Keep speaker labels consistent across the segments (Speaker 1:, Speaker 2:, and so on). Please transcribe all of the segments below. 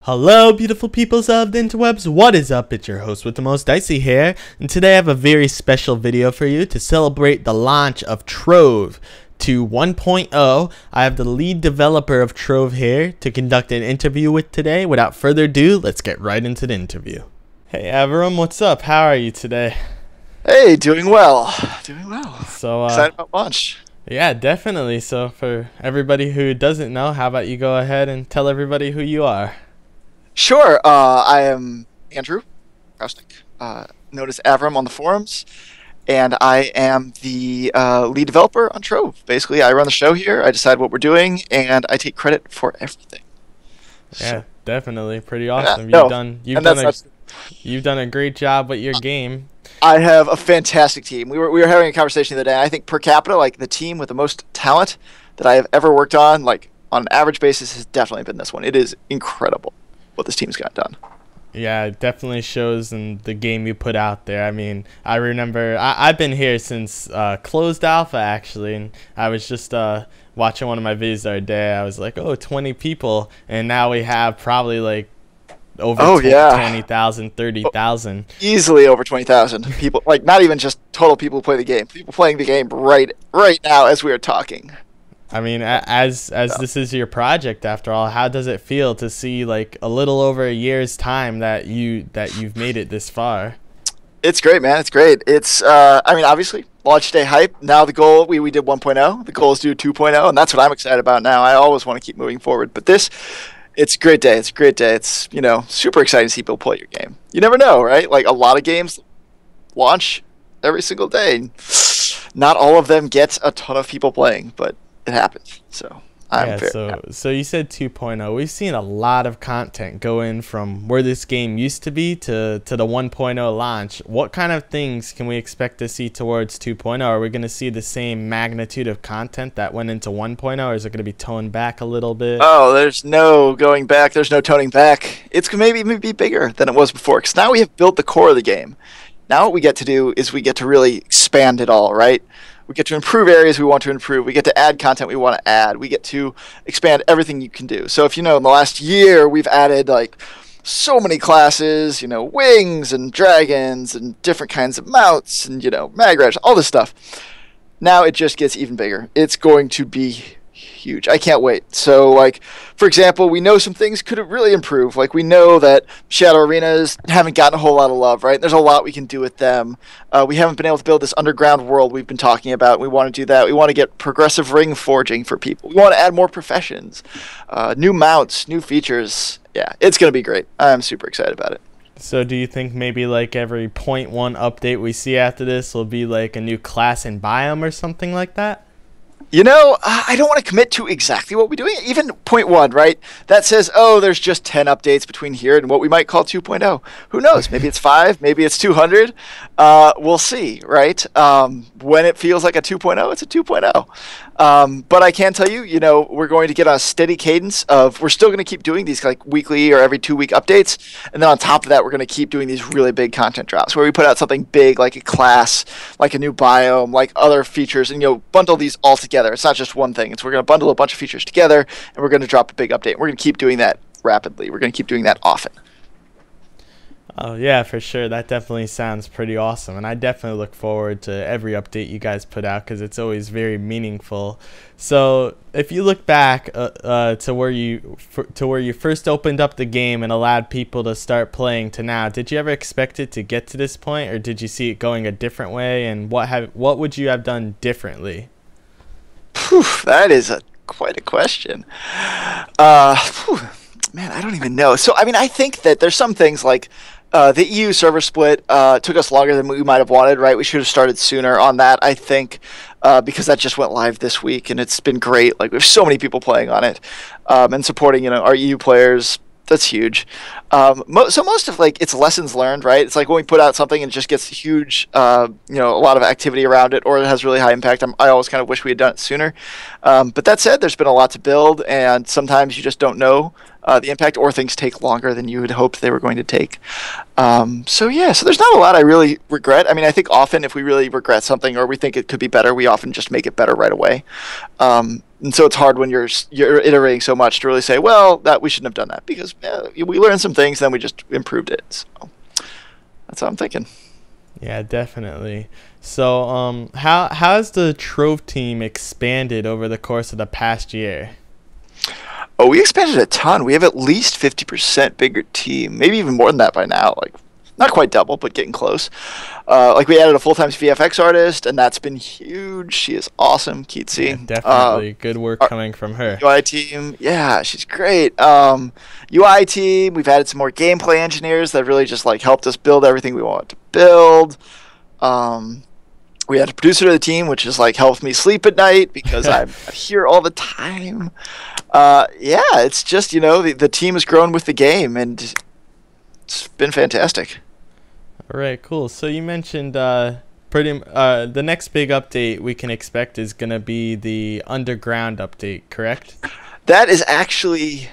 Speaker 1: Hello, beautiful peoples of the interwebs. What is up? It's your host with the most, Icy here, and today I have a very special video for you to celebrate the launch of Trove to 1.0. I have the lead developer of Trove here to conduct an interview with today. Without further ado, let's get right into the interview. Hey, Avram, what's up? How are you today?
Speaker 2: Hey, doing well. Doing well.
Speaker 1: So,
Speaker 2: Excited about lunch.
Speaker 1: yeah, definitely. So, for everybody who doesn't know, how about you go ahead and tell everybody who you are?
Speaker 2: Sure. I am Andrew Krausnick, known as Avram on the forums, and I am the lead developer on Trove. Basically, I run the show here. I decide what we're doing, and I take credit for everything.
Speaker 1: Yeah,
Speaker 2: So,
Speaker 1: definitely. Pretty awesome.
Speaker 2: no,
Speaker 1: You've done a great job with your game.
Speaker 2: I have a fantastic team. We were having a conversation the other day. I think per capita, like the team with the most talent that I have ever worked on, like on an average basis, has definitely been this one. It is incredible what this team's got done.
Speaker 1: Yeah, it definitely shows in the game you put out there. I mean, I remember I've been here since closed alpha, actually, and I was just watching one of my videos the other day. I was like, oh, 20 people, and now we have probably like over 20,000, 30,000.
Speaker 2: Easily over 20,000 people. Like, not even just total people who play the game. People playing the game right now as we are talking.
Speaker 1: I mean, as this is your project after all, how does it feel to see like a little over a year's time that you've made it this far?
Speaker 2: It's great, man. It's great. It's I mean, obviously, launch day hype. Now the goal, we did 1.0. The goal is to do 2.0, and that's what I'm excited about now. I always want to keep moving forward, but it's a great day. It's a great day. It's, super exciting to see people play your game. You never know, right? Like, a lot of games launch every single day. Not all of them get a ton of people playing, but it happens. So I'm very happy.
Speaker 1: So you said 2.0. We've seen a lot of content go in from where this game used to be to the 1.0 launch. What kind of things can we expect to see towards 2.0? Are we going to see the same magnitude of content that went into 1.0, or is it going to be toned back a little bit?
Speaker 2: Oh, there's no going back. There's no toning back. It's going to maybe be bigger than it was before, because now we have built the core of the game. Now what we get to do is we get to really expand it all, right? We get to improve areas we want to improve. We get to add content we want to add. We get to expand everything you can do. So if in the last year we've added like so many classes, wings and dragons and different kinds of mounts and mag riders, all this stuff. Now it just gets even bigger. It's going to be huge. I can't wait. So, like, for example, we know some things could really improve. Like, we know that Shadow Arenas haven't gotten a whole lot of love, right? There's a lot we can do with them. We haven't been able to build this underground world we've been talking about. We want to do that. We want to get progressive ring forging for people. We want to add more professions, new mounts, new features. Yeah, it's going to be great. I'm super excited about it.
Speaker 1: So do you think maybe like every 0.1 update we see after this will be like a new class in Biome or something like that?
Speaker 2: I don't want to commit to exactly what we're doing. Even 0.1, right? That says, oh, there's just 10 updates between here and what we might call 2.0. Who knows? Maybe it's 5, maybe it's 200. We'll see, right? When it feels like a 2.0, it's a 2.0. But I can tell you, we're going to get a steady cadence we're still going to keep doing these like weekly or every 2-week updates. And then on top of that, we're going to keep doing these really big content drops where we put out something big like a class, like a new biome, like other features, and, bundle these all together. It's not just one thing. We're going to bundle a bunch of features together, and we're going to drop a big update. We're going to keep doing that rapidly. We're going to keep doing that often.
Speaker 1: Oh, yeah, for sure. That definitely sounds pretty awesome. And I definitely look forward to every update you guys put out because it's always very meaningful. So if you look back to where you first opened up the game and allowed people to start playing to now, did you ever expect it to get to this point, or did you see it going a different way? And what would you have done differently?
Speaker 2: That is quite a question. Man, I don't even know. So, I mean, I think that there's some things like the EU server split took us longer than we might have wanted, right? We should have started sooner on that, I think, because that just went live this week, and it's been great. Like, we have so many people playing on it and supporting, our EU players. That's huge. So most of it's lessons learned, right? It's like when we put out something and it just gets huge, a lot of activity around it, or it has really high impact. I always kind of wish we had done it sooner. But that said, there's been a lot to build, and sometimes you just don't know the impact, or things take longer than you had hoped they were going to take. So there's not a lot I really regret. I mean, I think often if we really regret something or we think it could be better, we often just make it better right away. And so it's hard when you're iterating so much to really say, well, that we shouldn't have done that, because we learned some things, then we just improved it. So that's what I'm thinking.
Speaker 1: Yeah, definitely. So, how has the Trove team expanded over the course of the past year?
Speaker 2: Oh, we expanded a ton. We have at least 50% bigger team, maybe even more than that by now. Like, not quite double, but getting close. Like, we added a full-time VFX artist, and that's been huge. She is awesome, Keatsy.
Speaker 1: Yeah, definitely good work coming from her.
Speaker 2: UI team, yeah, she's great. UI team, we've added some more gameplay engineers that really just like helped us build everything we want to build. We had a producer of the team, which is like helped me sleep at night because I'm here all the time. Yeah, it's just, the team has grown with the game, and it's been fantastic.
Speaker 1: All right, cool. So you mentioned the next big update we can expect is going to be the underground update, correct?
Speaker 2: That is actually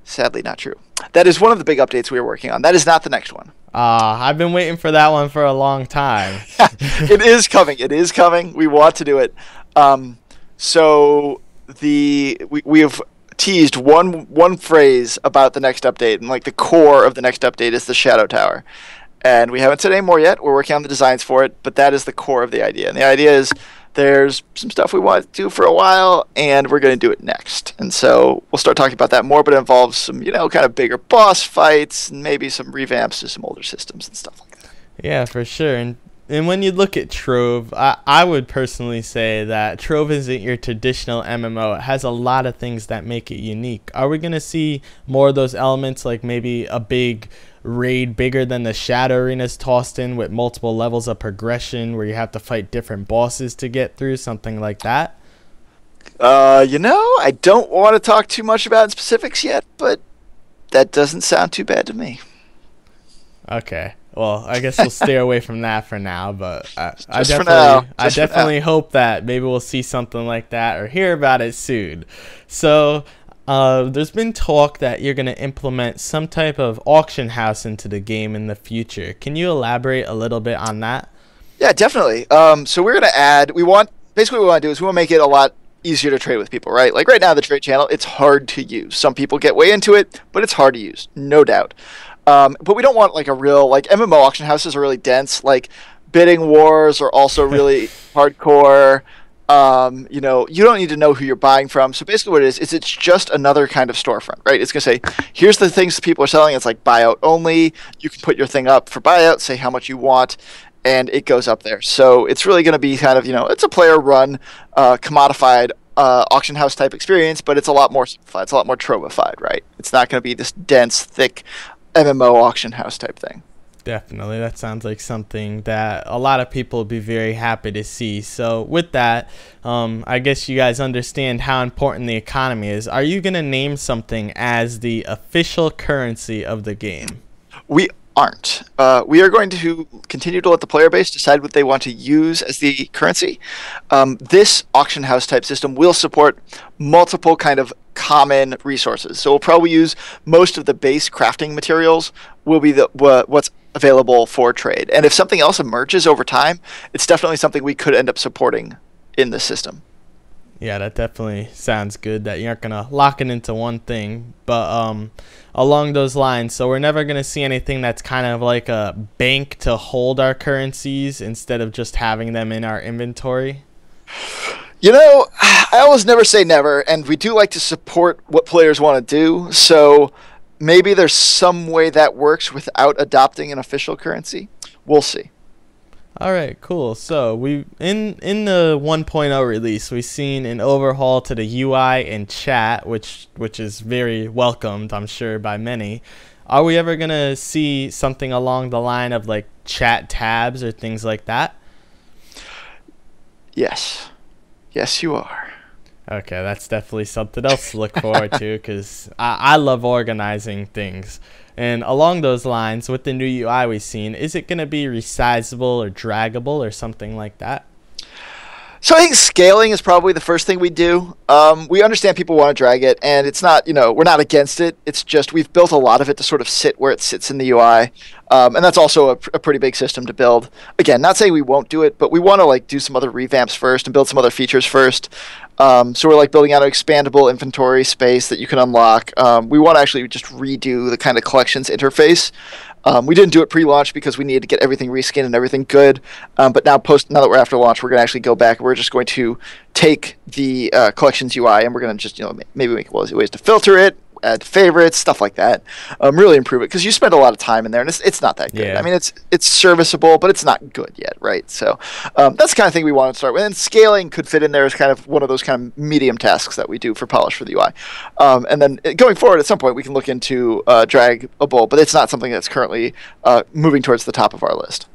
Speaker 2: sadly not true. That is one of the big updates we are working on. That is not the next one.
Speaker 1: I've been waiting for that one for a long time.
Speaker 2: It is coming. It is coming. We want to do it. So we have teased one phrase about the next update, and like the core of the next update is the Shadow Tower. And we haven't said any more yet. We're working on the designs for it, but that is the core of the idea. And the idea is there's some stuff we want to do for a while, and we're going to do it next. And so we'll start talking about that more, but it involves some, kind of bigger boss fights and maybe some revamps to some older systems and stuff like that.
Speaker 1: Yeah, for sure. And when you look at Trove, I would personally say that Trove isn't your traditional MMO. It has a lot of things that make it unique. Are we going to see more of those elements, like maybe a big raid bigger than the Shadow Arenas tossed in with multiple levels of progression where you have to fight different bosses to get through, something like that?
Speaker 2: I don't want to talk too much about specifics yet, but that doesn't sound too bad to me.
Speaker 1: Okay. Well, I guess we'll stay away from that for now, but I definitely hope that maybe we'll see something like that or hear about it soon. So there's been talk that you're going to implement some type of auction house into the game in the future. Can you elaborate a little bit on that?
Speaker 2: Yeah, definitely. So we're going to add, basically what we want to do is we want to make it a lot easier to trade with people, right? Like right now, the trade channel, it's hard to use. Some people get way into it, but it's hard to use, no doubt. But we don't want like a real, like MMO auction houses are really dense. Like bidding wars are also really hardcore. You don't need to know who you're buying from. So basically what it is it's just another kind of storefront, right? It's going to say, here's the things that people are selling. It's like buyout only. You can put your thing up for buyout, say how much you want, and it goes up there. So it's really going to be kind of, it's a player run, commodified auction house type experience, but it's a lot more simplified. It's a lot more Trovified, right? It's not going to be this dense, thick MMO auction house type thing.
Speaker 1: Definitely. That sounds like something that a lot of people would be very happy to see. So with that, I guess you guys understand how important the economy is. Are you going to name something as the official currency of the game?
Speaker 2: We aren't. We are going to continue to let the player base decide what they want to use as the currency. This auction house type system will support multiple kind of common resources. So we'll probably use most of the base crafting materials will be what's available for trade. And if something else emerges over time, it's definitely something we could end up supporting in the system.
Speaker 1: Yeah, that definitely sounds good that you aren't going to lock it into one thing. But along those lines, so we're never going to see anything that's kind of like a bank to hold our currencies instead of just having them in our inventory?
Speaker 2: I always never say never, and we do like to support what players want to do. So maybe there's some way that works without adopting an official currency. We'll see.
Speaker 1: All right, cool. So we in the 1.0 release, we've seen an overhaul to the UI and chat, which is very welcomed, I'm sure, by many. Are we ever gonna see something along the line of like chat tabs or things like that?
Speaker 2: Yes, you are.
Speaker 1: Okay, that's definitely something else to look forward to because I love organizing things. And along those lines, with the new UI we've seen, is it going to be resizable or draggable or something like that?
Speaker 2: So I think scaling is probably the first thing we do. We understand people want to drag it, and it's not, we're not against it. It's just we've built a lot of it to sort of sit where it sits in the UI. And that's also a pretty big system to build. Again, not saying we won't do it, but we want to like do some other revamps first and build some other features first. So we're like building out an expandable inventory space that you can unlock. We want to actually just redo the kind of collections interface. We didn't do it pre-launch because we needed to get everything reskinned and everything good. But now that we're after launch, we're going to actually go back. We're just going to take the collections UI and we're going to just maybe make ways to filter it, add favorites, stuff like that. Really improve it because you spend a lot of time in there and it's not that good.
Speaker 1: Yeah.
Speaker 2: I mean, it's serviceable, but it's not good yet, right? So that's the kind of thing we want to start with. And scaling could fit in there as kind of one of those kind of medium tasks that we do for polish for the UI. And then going forward, at some point, we can look into draggable, but it's not something that's currently moving towards the top of our list.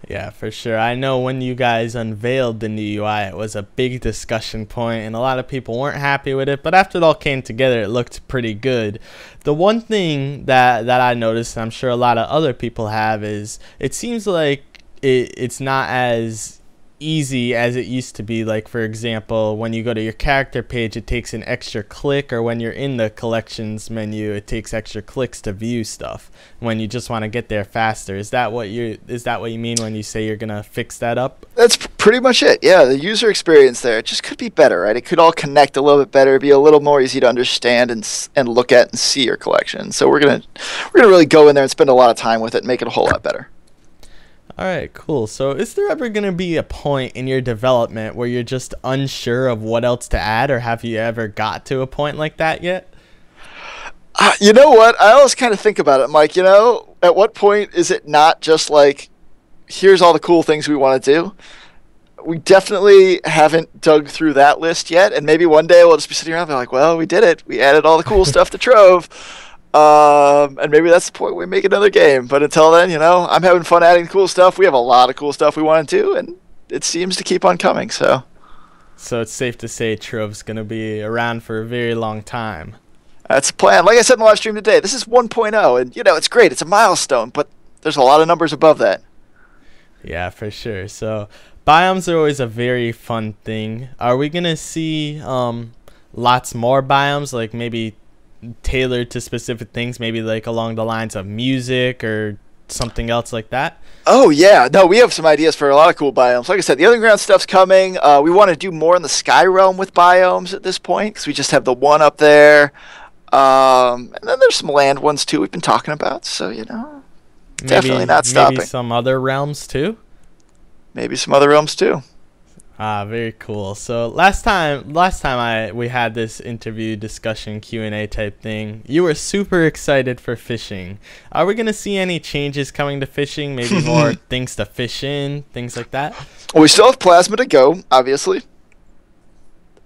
Speaker 1: Yeah, for sure. I know when you guys unveiled the new UI, it was a big discussion point, and a lot of people weren't happy with it. But after it all came together, it looked pretty good. The one thing that I noticed, and I'm sure a lot of other people have, is it seems like it's not as easy as it used to be. Like, for example, when you go to your character page, it takes an extra click, or when you're in the collections menu, it takes extra clicks to view stuff when you just want to get there faster. Is that what you mean when you say you're gonna fix that up?
Speaker 2: That's pretty much it. Yeah, the user experience there, it just could be better, right? It could all connect a little bit better, be a little more easy to understand and look at and see your collection. So we're gonna really go in there and spend a lot of time with it and make it a whole lot better.
Speaker 1: All right, cool. So is there ever going to be a point in your development where you're just unsure of what else to add, or have you ever got to a point like that yet?
Speaker 2: You know what? I always kind of think about it, Mike. At what point is it not just like, here's all the cool things we want to do? We definitely haven't dug through that list yet, and maybe one day we'll just be sitting around and be like, well, we did it. We added all the cool stuff to Trove. And maybe that's the point we make another game. But until then, I'm having fun adding cool stuff. We have a lot of cool stuff we want to do, and it seems to keep on coming. So
Speaker 1: it's safe to say Trove's going to be around for a very long time.
Speaker 2: That's the plan. Like I said in the live stream today, this is 1.0, and it's great. It's a milestone, but there's a lot of numbers above that.
Speaker 1: Yeah, for sure. So biomes are always a very fun thing. Are we going to see lots more biomes, like maybe tailored to specific things, maybe like along the lines of music or something else like that?
Speaker 2: Oh yeah, no, we have some ideas for a lot of cool biomes. Like I said, the underground stuff's coming. We want to do more in the sky realm with biomes at this point because we just have the one up there, and then there's some land ones too we've been talking about. So definitely not stopping.
Speaker 1: Maybe some other realms too.
Speaker 2: Maybe some other realms too.
Speaker 1: Very cool. So last time we had this interview discussion Q&A type thing, you were super excited for fishing. Are we going to see any changes coming to fishing? Maybe more things to fish in, things like that?
Speaker 2: Well, we still have plasma to go, obviously.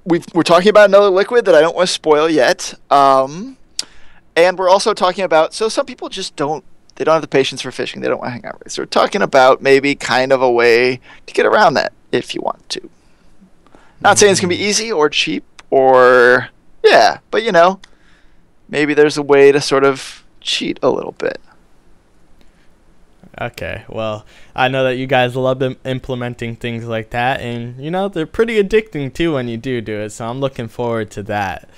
Speaker 2: We're talking about another liquid that I don't want to spoil yet. And we're also talking about, so some people just don't have the patience for fishing. They don't want to hang out with it. So we're talking about maybe kind of a way to get around that, if you want to. Not saying it's going to be easy or cheap or, yeah, but maybe there's a way to sort of cheat a little bit.
Speaker 1: Okay, well, I know that you guys love implementing things like that, and, they're pretty addicting too when you do it, so I'm looking forward to that.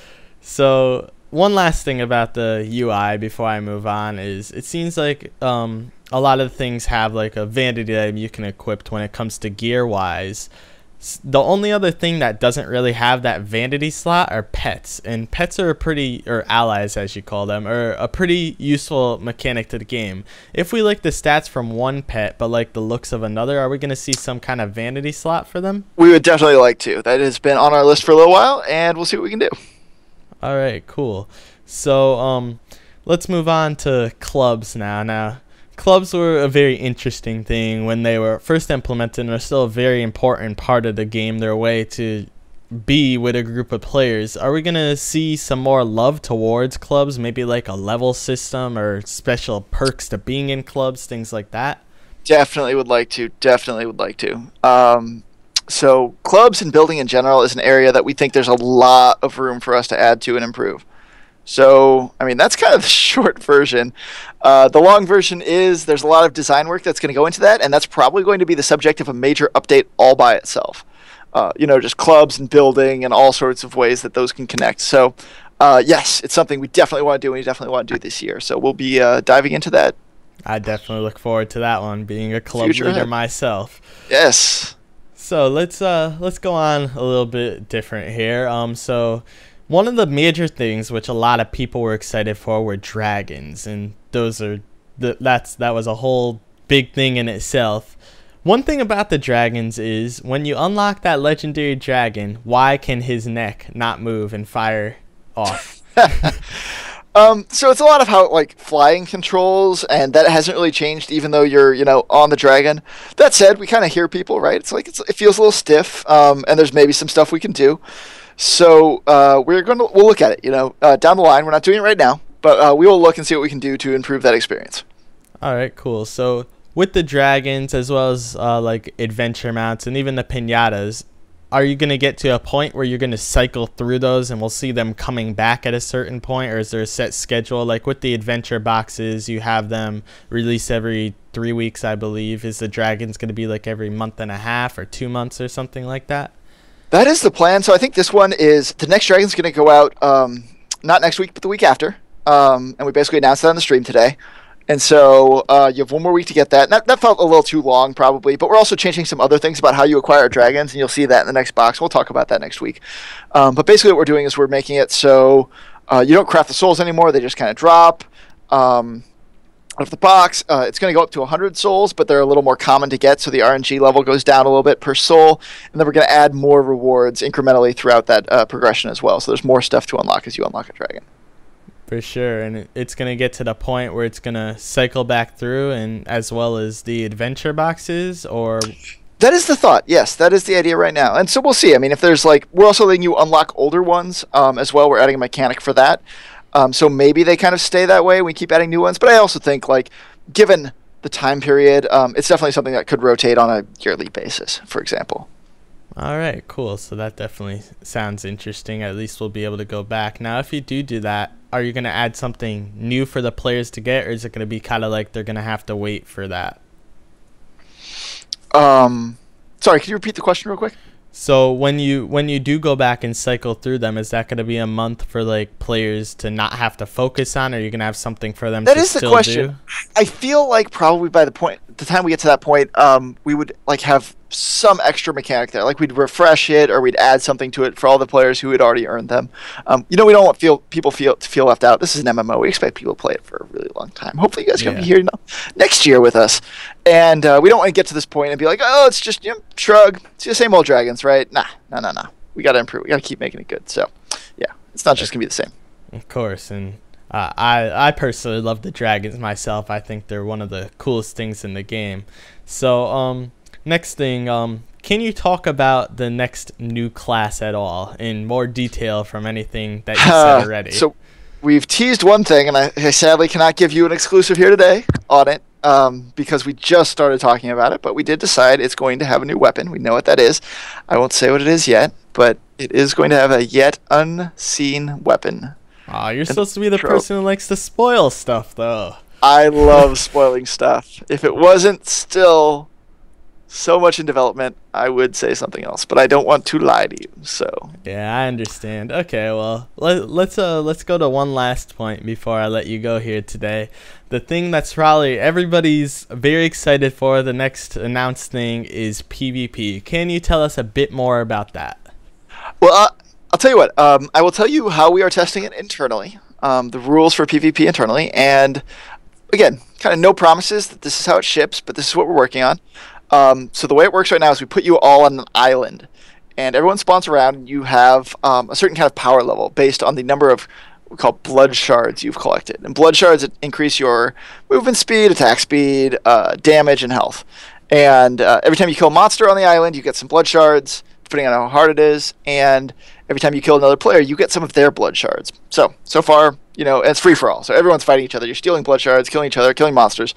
Speaker 1: So one last thing about the UI before I move on is it seems like a lot of things have like a vanity item you can equip when it comes to gear wise. The only other thing that doesn't really have that vanity slot are pets, and pets are or allies as you call them, are a pretty useful mechanic to the game. If we like the stats from one pet but like the looks of another, are we going to see some kind of vanity slot for them?
Speaker 2: We would definitely like to. That has been on our list for a little while, and we'll see what we can do.
Speaker 1: All right, cool. So let's move on to clubs now. Clubs were a very interesting thing when they were first implemented, and are still a very important part of the game. Their way to be with a group of players. Are we going to see some more love towards clubs, maybe like a level system or special perks to being in clubs, things like that?
Speaker 2: Definitely would like to. So clubs and building in general is an area that we think there's a lot of room for us to add to and improve. So, that's kind of the short version. The long version is there's a lot of design work that's going to go into that, and that's probably going to be the subject of a major update all by itself. Just clubs and building and all sorts of ways that those can connect. So, yes, it's something we definitely want to do, and we definitely want to do this year. So we'll be diving into that.
Speaker 1: I definitely look forward to that one, being a club leader myself.
Speaker 2: Yes.
Speaker 1: So let's go on a little bit different here. So one of the major things which a lot of people were excited for were dragons, and those are that was a whole big thing in itself. One thing about the dragons is when you unlock that legendary dragon, why can his neck not move and fire off?
Speaker 2: So it's a lot of how like flying controls, and that hasn't really changed, even though you're on the dragon. That said, we kind of hear people, right? It's like it feels a little stiff, and there's maybe some stuff we can do. So we'll look at it, down the line. We're not doing it right now, but we will look and see what we can do to improve that experience.
Speaker 1: All right, cool. So with the dragons, as well as like adventure mounts and even the pinatas, are you going to get to a point where you're going to cycle through those and we'll see them coming back at a certain point, or is there a set schedule? Like with the adventure boxes, you have them release every 3 weeks, I believe. Is the dragons going to be like every month and a half or 2 months or something like that?
Speaker 2: That is the plan. So I think this one is the next dragon's going to go out not next week, but the week after. And we basically announced that on the stream today. And so you have 1 more week to get that. That felt a little too long, probably. But we're also changing some other things about how you acquire dragons, and you'll see that in the next box. We'll talk about that next week. But basically what we're doing is we're making it so you don't craft the souls anymore. They just kind of drop out of the box. It's going to go up to 100 souls, but they're a little more common to get, so the RNG level goes down a little bit per soul. And then we're going to add more rewards incrementally throughout that progression as well. So there's more stuff to unlock as you unlock a dragon.
Speaker 1: For sure, and it's going to get to the point where it's going to cycle back through, and as well as the adventure boxes, or...
Speaker 2: That is the thought, yes. That is the idea right now. And so we'll see. I mean, if there's we're also letting you unlock older ones as well. We're adding a mechanic for that. So maybe they kind of stay that way. We keep adding new ones. But I also think, given the time period, it's definitely something that could rotate on a yearly basis, for example.
Speaker 1: All right, cool. So that definitely sounds interesting. At least we'll be able to go back. Now, if you do that, are you going to add something new for the players to get, or is it going to be kind of like they're going to have to wait for that?
Speaker 2: Sorry, could you repeat the question real quick?
Speaker 1: So when you do go back and cycle through them, is that going to be a month for players to not have to focus on, or are you going to have something for them to still do? That is the question.
Speaker 2: I feel like probably by the time we get to that point, we would have some extra mechanic there. We'd refresh it, or we'd add something to it for all the players who had already earned them. We don't want people to feel left out. This is an MMO. We expect people to play it for a really long time. Hopefully you guys can be here next year with us. And we don't want to get to this point and be like, oh, it's just shrug. It's the same old dragons, right? Nah. We got to improve. We got to keep making it good. So, yeah, it's not just going to be the same.
Speaker 1: Of course, and I personally love the dragons myself. I think they're one of the coolest things in the game. So, next thing, can you talk about the next new class at all in more detail from anything that you said already?
Speaker 2: So we've teased one thing, and I sadly cannot give you an exclusive here today on it because we just started talking about it, but we did decide it's going to have a new weapon. We know what that is. I won't say what it is yet, but it is going to have a yet unseen weapon.
Speaker 1: Oh, you're supposed to be the person who likes to spoil stuff, though.
Speaker 2: I love spoiling stuff. If it wasn't still so much in development, I would say something else, but I don't want to lie to you. So
Speaker 1: yeah, I understand. Okay, well, let's go to one last point before I let you go here today. The thing that's probably everybody's very excited for, the next announced thing, is PvP. Can you tell us a bit more about that?
Speaker 2: Well, I'll tell you what. I will tell you how we are testing it internally, the rules for PvP internally, and again, kind of no promises that this is how it ships, but this is what we're working on. So the way it works right now is we put you all on an island, and everyone spawns around, and you have a certain kind of power level based on the number of what we call blood shards you've collected. And blood shards increase your movement speed, attack speed, damage, and health. And every time you kill a monster on the island, you get some blood shards, depending on how hard it is. And every time you kill another player, you get some of their blood shards. So far, it's free for all. So everyone's fighting each other. You're stealing blood shards, killing each other, killing monsters,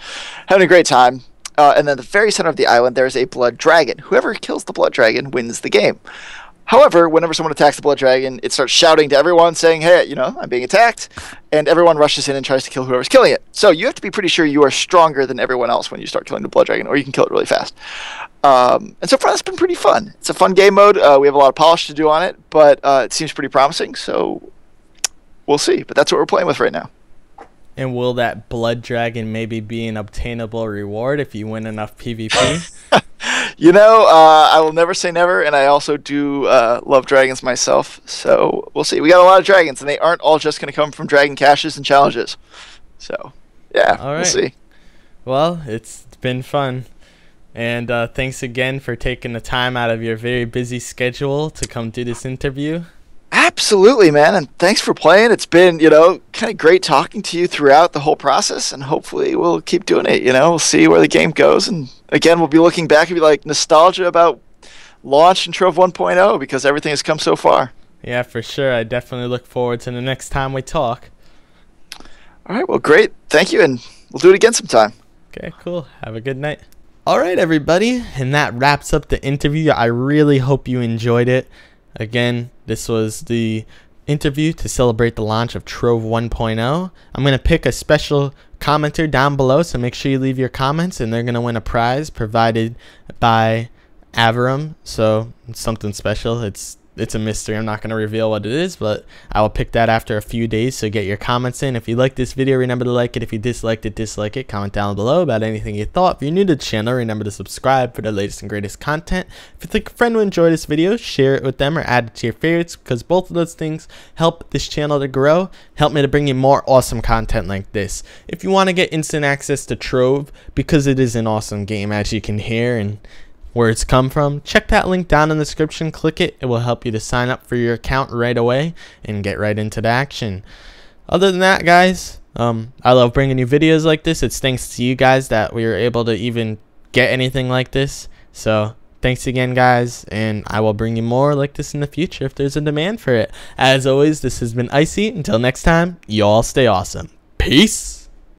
Speaker 2: having a great time. And then the very center of the island, there's a blood dragon. Whoever kills the blood dragon wins the game. However, whenever someone attacks the blood dragon, it starts shouting to everyone saying, hey, I'm being attacked. And everyone rushes in and tries to kill whoever's killing it. So you have to be pretty sure you are stronger than everyone else when you start killing the blood dragon, or you can kill it really fast. And so far, that's been pretty fun. It's a fun game mode. We have a lot of polish to do on it, but it seems pretty promising. So we'll see. But that's what we're playing with right now.
Speaker 1: And will that blood dragon maybe be an obtainable reward if you win enough PvP?
Speaker 2: I will never say never, and I also do love dragons myself. So we'll see. We got a lot of dragons, and they aren't all just going to come from dragon caches and challenges. So yeah,
Speaker 1: All
Speaker 2: we'll
Speaker 1: right.
Speaker 2: see.
Speaker 1: Well, it's been fun. And thanks again for taking the time out of your very busy schedule to come do this interview.
Speaker 2: Absolutely, man, and thanks for playing. It's been, kind of great talking to you throughout the whole process, and hopefully we'll keep doing it. We'll see where the game goes, and again, we'll be looking back and be like nostalgia about launch and Trove 1.0 because everything has come so far.
Speaker 1: Yeah, for sure. I definitely look forward to the next time we talk.
Speaker 2: All right, well, great. Thank you, and we'll do it again sometime.
Speaker 1: Okay, cool. Have a good night. All right, everybody, and that wraps up the interview. I really hope you enjoyed it. Again, this was the interview to celebrate the launch of Trove 1.0. I'm going to pick a special commenter down below, so make sure you leave your comments, and they're going to win a prize provided by Averum. So it's something special. It's a mystery. I'm not going to reveal what it is, but I will pick that after a few days, so get your comments in. If you like this video, remember to like it. If you disliked it, dislike it. Comment down below about anything you thought. If you're new to the channel, remember to subscribe for the latest and greatest content. If you think a friend would enjoy this video, share it with them or add it to your favorites, because both of those things help this channel to grow, help me to bring you more awesome content like this. If you want to get instant access to Trove, because it is an awesome game, as you can hear, and where it's come from, check that link down in the description. Click it. It will help you to sign up for your account right away and get right into the action. Other than that, guys, I love bringing you videos like this. It's thanks to you guys that we were able to even get anything like this. So thanks again, guys, and I will bring you more like this in the future if there's a demand for it. As always, this has been Icy. Until next time, you all stay awesome. Peace.